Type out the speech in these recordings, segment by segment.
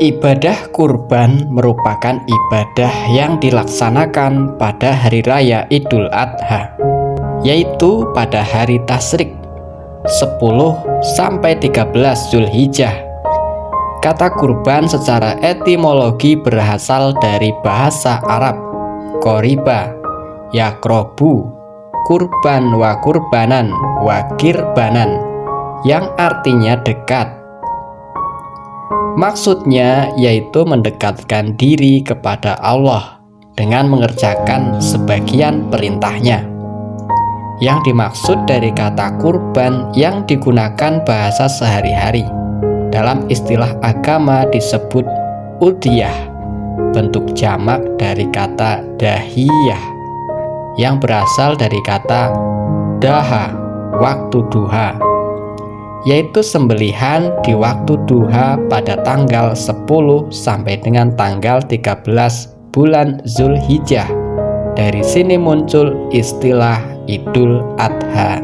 Ibadah kurban merupakan ibadah yang dilaksanakan pada hari raya Idul Adha, yaitu pada hari Tasyrik 10-13 Zulhijjah. Kata kurban secara etimologi berasal dari bahasa Arab qoriba, yakrobu, kurban wa kurbanan wa kirbanan, yang artinya dekat. Maksudnya yaitu mendekatkan diri kepada Allah dengan mengerjakan sebagian perintahnya. Yang dimaksud dari kata kurban yang digunakan bahasa sehari-hari dalam istilah agama disebut udhiyah, bentuk jamak dari kata dahiyah yang berasal dari kata daha, waktu duha, yaitu sembelihan di waktu duha pada tanggal 10 sampai dengan tanggal 13 bulan Zulhijjah. Dari sini muncul istilah Idul Adha.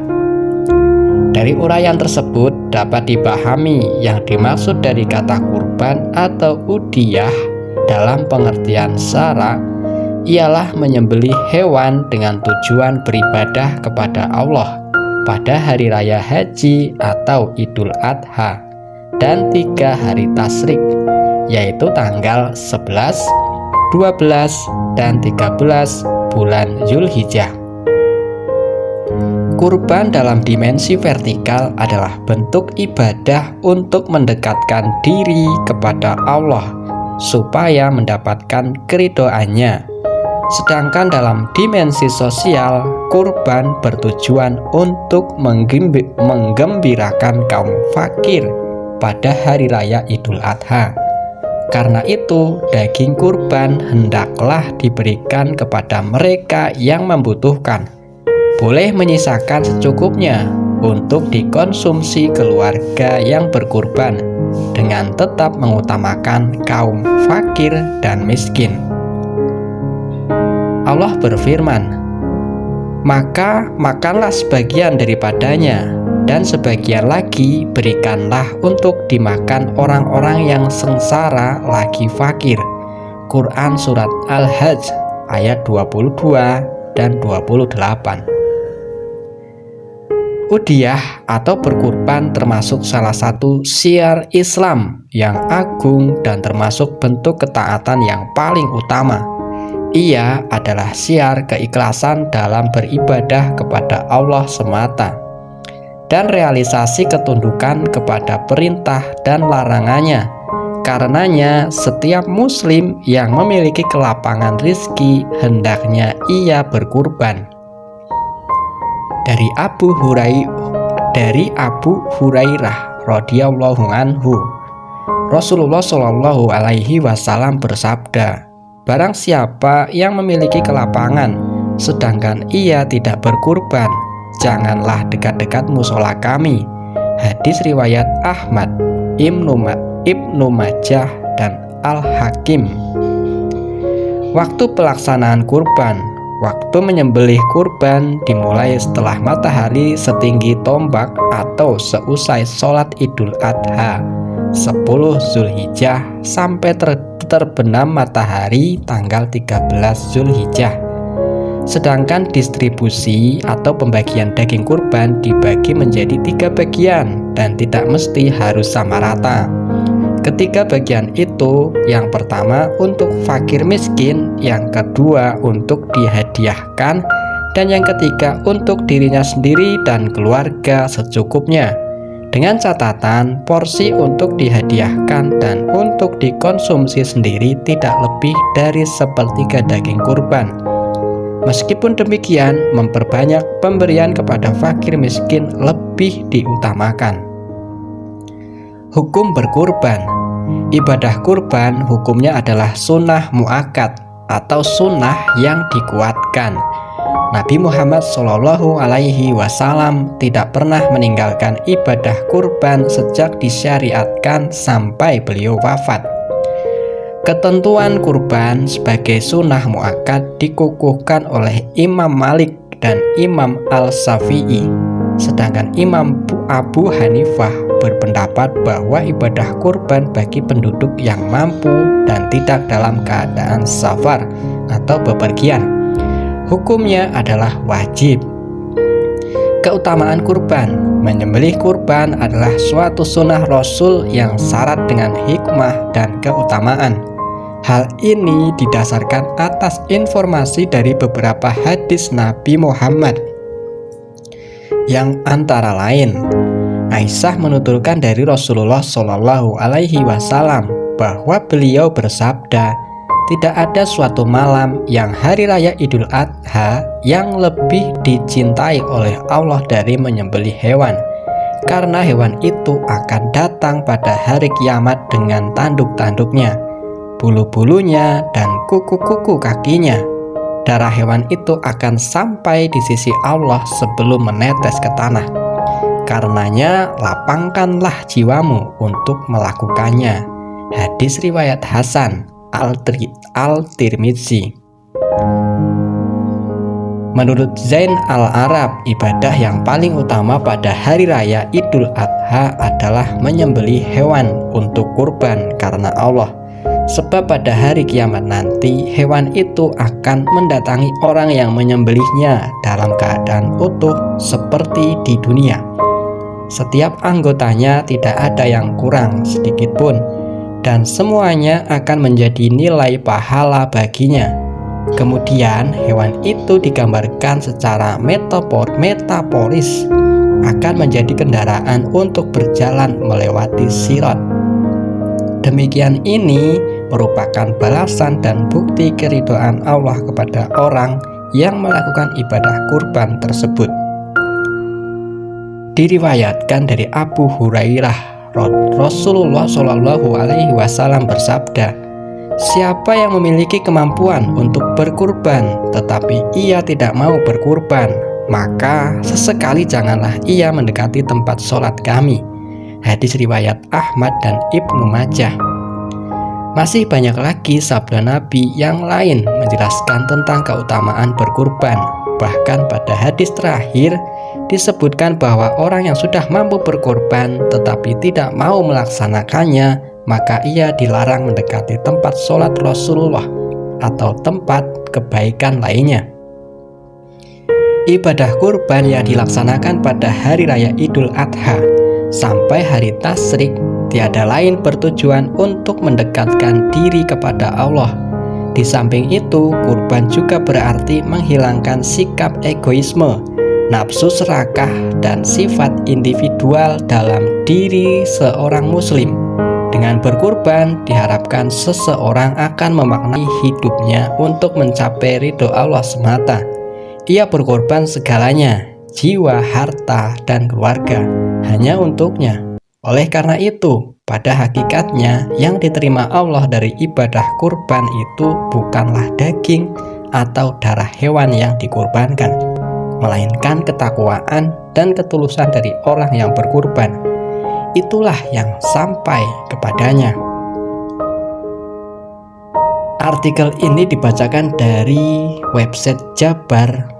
Dari uraian tersebut dapat dipahami yang dimaksud dari kata kurban atau udhiyah dalam pengertian syara ialah menyembelih hewan dengan tujuan beribadah kepada Allah pada hari raya haji atau Idul Adha dan 3 hari Tasyrik, yaitu tanggal 11, 12, dan 13 bulan Zulhijjah. Kurban dalam dimensi vertikal adalah bentuk ibadah untuk mendekatkan diri kepada Allah supaya mendapatkan keridhoannya. Sedangkan dalam dimensi sosial, kurban bertujuan untuk menggembirakan kaum fakir pada hari raya Idul Adha. Karena itu, daging kurban hendaklah diberikan kepada mereka yang membutuhkan. Boleh menyisakan secukupnya untuk dikonsumsi keluarga yang berkurban, dengan tetap mengutamakan kaum fakir dan miskin. Allah berfirman, "Maka makanlah sebagian daripadanya, dan sebagian lagi berikanlah untuk dimakan orang-orang yang sengsara lagi fakir." Quran Surat Al-Hajj ayat 22 dan 28. Udhiyah atau berkurban termasuk salah satu syiar Islam yang agung dan termasuk bentuk ketaatan yang paling utama. Ia adalah syiar keikhlasan dalam beribadah kepada Allah semata dan realisasi ketundukan kepada perintah dan larangannya. Karenanya setiap muslim yang memiliki kelapangan rizki hendaknya ia berkurban. Dari Abu Hurairah radhiyallahu anhu, Rasulullah shallallahu alaihi wasallam bersabda, "Barang siapa yang memiliki kelapangan sedangkan ia tidak berkurban, janganlah dekat-dekat musola kami." Hadis riwayat Ahmad, Ibnu Majah, dan Al-Hakim. Waktu pelaksanaan kurban. Waktu menyembelih kurban dimulai setelah matahari setinggi tombak atau seusai sholat Idul Adha 10 Zulhijjah sampai terbenam matahari tanggal 13 Zulhijjah. Sedangkan distribusi atau pembagian daging kurban dibagi menjadi 3 bagian dan tidak mesti harus sama rata. Ketiga bagian itu, yang pertama untuk fakir miskin, yang kedua untuk dihadiahkan, dan yang ketiga untuk dirinya sendiri dan keluarga secukupnya. Dengan catatan porsi untuk dihadiahkan dan untuk dikonsumsi sendiri tidak lebih dari 1/3 daging kurban. Meskipun demikian, memperbanyak pemberian kepada fakir miskin lebih diutamakan. Hukum berkurban. Ibadah kurban hukumnya adalah sunnah muakkad atau sunnah yang dikuatkan. Nabi Muhammad Shallallahu Alaihi Wasallam tidak pernah meninggalkan ibadah kurban sejak disyariatkan sampai beliau wafat. Ketentuan kurban sebagai sunnah muakkad dikukuhkan oleh Imam Malik dan Imam Al-Syafi'i, sedangkan Imam Abu Hanifah berpendapat bahwa ibadah kurban bagi penduduk yang mampu dan tidak dalam keadaan safar atau bepergian. Hukumnya adalah wajib. Keutamaan kurban. Menyembelih kurban adalah suatu sunnah Rasul yang syarat dengan hikmah dan keutamaan. Hal ini didasarkan atas informasi dari beberapa hadis Nabi Muhammad, yang antara lain Aisyah menuturkan dari Rasulullah Shallallahu Alaihi Wasallam bahwa beliau bersabda, tidak ada suatu malam yang hari raya Idul Adha yang lebih dicintai oleh Allah dari menyembelih hewan, karena hewan itu akan datang pada hari kiamat dengan tanduk-tanduknya, bulu-bulunya, dan kuku-kuku kakinya. Darah hewan itu akan sampai di sisi Allah sebelum menetes ke tanah. Karenanya lapangkanlah jiwamu untuk melakukannya. Hadis riwayat Hasan Al-Tirmidzi. Menurut Zain Al-Arab, ibadah yang paling utama pada hari raya Idul Adha adalah menyembelih hewan untuk kurban karena Allah. Sebab pada hari kiamat nanti hewan itu akan mendatangi orang yang menyembelihnya dalam keadaan utuh seperti di dunia. Setiap anggotanya tidak ada yang kurang sedikit pun, dan semuanya akan menjadi nilai pahala baginya. Kemudian hewan itu digambarkan secara metaforis akan menjadi kendaraan untuk berjalan melewati sirat. Demikian ini merupakan balasan dan bukti keridhaan Allah kepada orang yang melakukan ibadah kurban tersebut. Diriwayatkan dari Abu Hurairah, Rasulullah Shallallahu Alaihi Wasallam bersabda, siapa yang memiliki kemampuan untuk berkurban tetapi ia tidak mau berkurban, maka sesekali janganlah ia mendekati tempat sholat kami. Hadis riwayat Ahmad dan Ibnu Majah. Masih banyak lagi sabda Nabi yang lain menjelaskan tentang keutamaan berkurban. Bahkan pada hadis terakhir disebutkan bahwa orang yang sudah mampu berkorban tetapi tidak mau melaksanakannya, maka ia dilarang mendekati tempat sholat Rasulullah atau tempat kebaikan lainnya. Ibadah kurban yang dilaksanakan pada hari raya Idul Adha sampai hari Tasyrik tiada lain bertujuan untuk mendekatkan diri kepada Allah. Di samping itu, kurban juga berarti menghilangkan sikap egoisme, nafsu serakah, dan sifat individual dalam diri seorang muslim. Dengan berkurban, diharapkan seseorang akan memaknai hidupnya untuk mencapai ridho Allah semata. Ia berkorban segalanya, jiwa, harta, dan keluarga, hanya untuknya. Oleh karena itu, pada hakikatnya yang diterima Allah dari ibadah kurban itu bukanlah daging atau darah hewan yang dikurbankan, melainkan ketakwaan dan ketulusan dari orang yang berkurban. Itulah yang sampai kepadanya. Artikel ini dibacakan dari website jabar.nu.or.id.